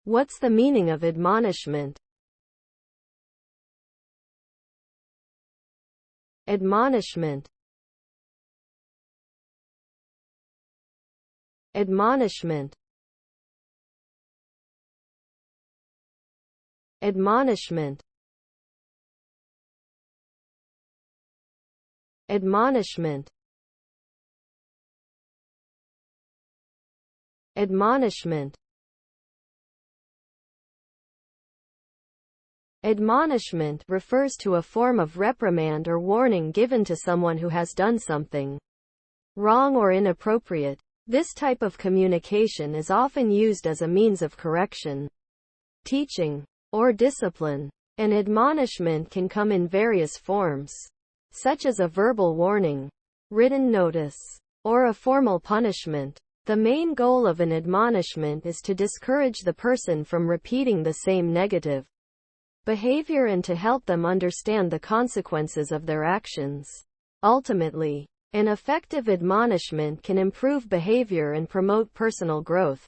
What's the meaning of admonishment? Admonishment. Admonishment. Admonishment. Admonishment. Admonishment. Admonishment refers to a form of reprimand or warning given to someone who has done something wrong or inappropriate. This type of communication is often used as a means of correction, teaching, or discipline. An admonishment can come in various forms, such as a verbal warning, written notice, or a formal punishment. The main goal of an admonishment is to discourage the person from repeating the same negative behavior and to help them understand the consequences of their actions. Ultimately, an effective admonishment can improve behavior and promote personal growth.